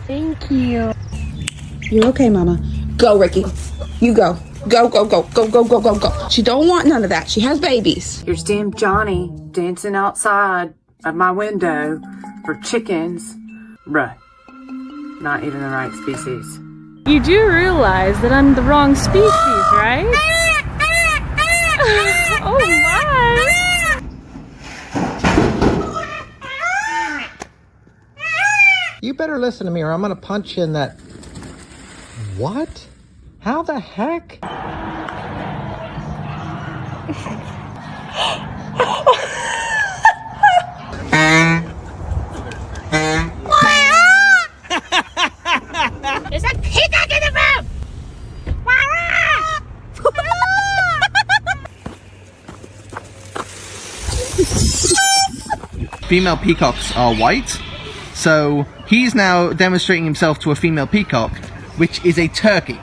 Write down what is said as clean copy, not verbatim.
Thank you. You're okay, Mama. Go, Ricky. You go. Go, go, go, go, go, go, go, go. She don't want none of that. She has babies. Here's damn Johnny dancing outside of my window for chickens. Bruh, not even the right species. You do realize that I'm the wrong species, right? Oh my! You better listen to me or I'm gonna punch you in that... What? How the heck? There's a peacock in the room! Female peacocks are white, so he's now demonstrating himself to a female peacock, which is a turkey.